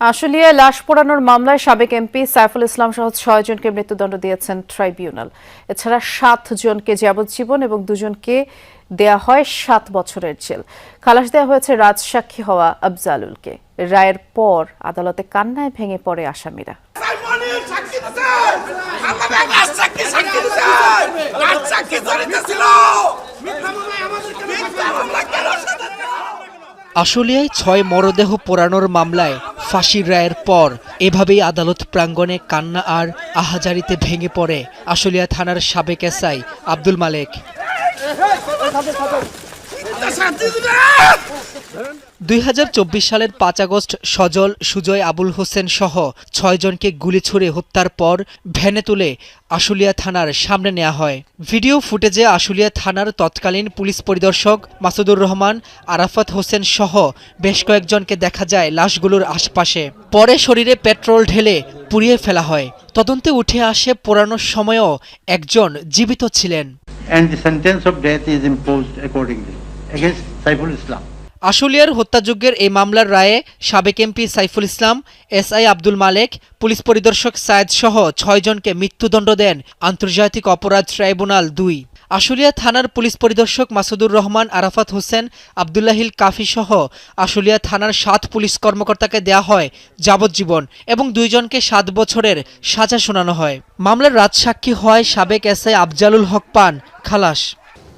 আশুলিয়ায় লাশ পোড়ানোর মামলায় সাবেক এমপি সাইফুল ইসলাম সহ 6 জনকে মৃত্যুদণ্ড দিয়েছেন ট্রাইব্যুনাল। এছাড়া 7 জনকে যাবজ্জীবন এবং 2 জনকে দেয়া হয় 7 বছরের জেল। খালাস দেওয়া হয়েছে রাজসাক্ষী হওয়া আফজালুলকে। রায়ের পর আদালতে কান্নায় ভেঙে পড়ে আসামিরা। আশুলিয়ায় 6 মরদেহ পোড়ানোর মামলায় ফাঁসির রায়ের পর এভাবেই আদালত প্রাঙ্গণে কান্না আর আহাজারিতে ভেঙে পড়ে আশুলিয়া থানার সাবেক এসআই আব্দুল মালেক। 2024 সালের 5 আগস্ট সজল, সুজয়, আবুল হোসেন সহ 6 জনকে গুলি ছুড়ে হত্যার পর ভ্যানে তুলে আশুলিয়া থানার সামনে নেওয়া হয়। ভিডিও ফুটেজে আশুলিয়া থানার তৎকালীন পুলিশ পরিদর্শক মাসুদুর রহমান, আরাফাত হোসেন সহ বেশ কয়েকজনকে দেখা যায় লাশগুলোর আশপাশে। পরে শরীরে পেট্রোল ঢেলে পুড়িয়ে ফেলা হয়। তদন্তে উঠে আসে পোড়ানোর সময়ও একজন জীবিত ছিলেন। And the sentence of death is imposed accordingly against Saiful Islam. আশুলিয়ার হত্যাযজ্ঞের এই মামলার রায়ে সাবেক এমপি সাইফুল ইসলাম, এসআই আব্দুল মালেক, পুলিশ পরিদর্শক সায়েদ সহ 6 জনকে মৃত্যুদণ্ড দেন আন্তর্জাতিক অপরাধ ট্রাইব্যুনাল 2। আশুলিয়া থানার পুলিশ পরিদর্শক মাসুদুর রহমান, আরাফাত হোসেন, আবদুল্লাহিল কাফি সহ আশুলিয়া থানার 7 পুলিশ কর্মকর্তাকে দেয়া হয় যাবজ্জীবন এবং 2 জনকে 7 বছরের সাজা শোনানো হয়। মামলার রাজসাক্ষী হয় সাবেক এসআই আফজালুল হক পান খালাস।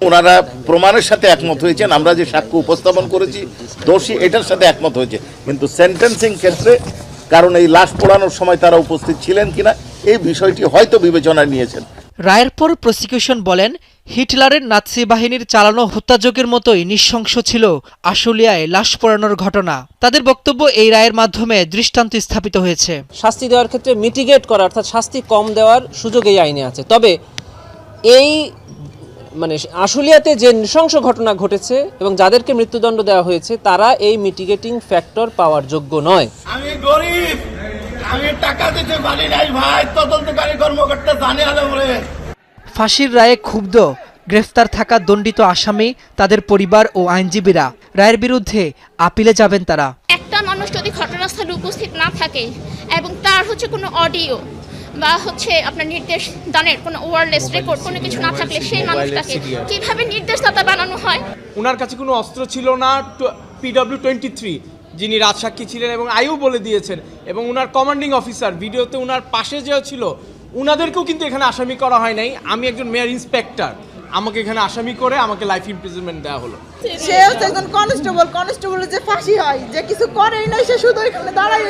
ওনারা প্রমাণের সাথে একমত হয়েছেন, আমরা যে সাক্ষ্য উপস্থাপন করেছি দোষী এটার সাথে একমত হয়েছে, কিন্তু সেন্টেন্সিং ক্ষেত্রে কারণ এই লাশ পোড়ানোর সময় তারা উপস্থিত ছিলেন কিনা এই বিষয়টি হয়তো বিবেচনায় নিয়েছেন। রায়ের পর প্রসিকিউশন বলেন, হিটলারের নাৎসি বাহিনীর চালানো হত্যাযজ্ঞের মতোই নৃশংস ছিল আশুলিয়ায় লাশ পোড়ানোর ঘটনা। তাদের বক্তব্য এই রায়ের মাধ্যমে দৃষ্টান্ত স্থাপিত হয়েছে। শাস্তি দেওয়ার ক্ষেত্রে মিটিগেট করা অর্থাৎ শাস্তি কম দেওয়ার সুযোগ এই আইনে আছে। তবে এই আশুলিয়াতে যে নৃশংস ঘটনা ঘটেছে এবং যাদেরকে মৃত্যুদণ্ড দেওয়া হয়েছে তারা এই মিটিগেটিং ফ্যাক্টর পাওয়ার যোগ্য নয়। আমি গরিব, আমি টাকা দিতে পারি নাই ভাই, তদন্তকারী কর্মকর্তা জানে আলো বলে। ফাঁসির রায়ে ক্ষুব্ধ গ্রেফতার থাকা দণ্ডিত আসামি, তাদের পরিবার ও আইনজীবীরা রায়ের বিরুদ্ধে আপিলে যাবেন তারা। একটা মানুষ যদি ঘটনাস্থলে উপস্থিত না থাকে এবং তার কোনো অডিও বা আপনার নির্দেশ দানের কোনো ওয়ারলেস রেকর্ড কোনো কিছু না থাকলে সেই মানুষটাকে কিভাবে নির্দেশদাতা বানানো হয়? ওনার কাছে কোনো অস্ত্র ছিল না। PW23 যিনি রাজসাক্ষী ছিলেন এবং আইও বলে দিয়েছেন, এবং ওনার কমান্ডিং অফিসার ভিডিওতে ওনার পাশে যে ছিল ওনাদেরকেও কিন্তু এখানে আসামি করা হয় নাই। আমি একজন মেয়র ইন্সপেক্টর, আমাকে এখানে আসামি করে আমাকে লাইফ ইমপ্রিজনমেন্ট দেওয়া হলো। সে একজন কনস্টেবল, কনস্টেবলের যে ফাঁসি হয়, যে কিছু করেই নাই, সে শুধু এখানে দাঁড়াই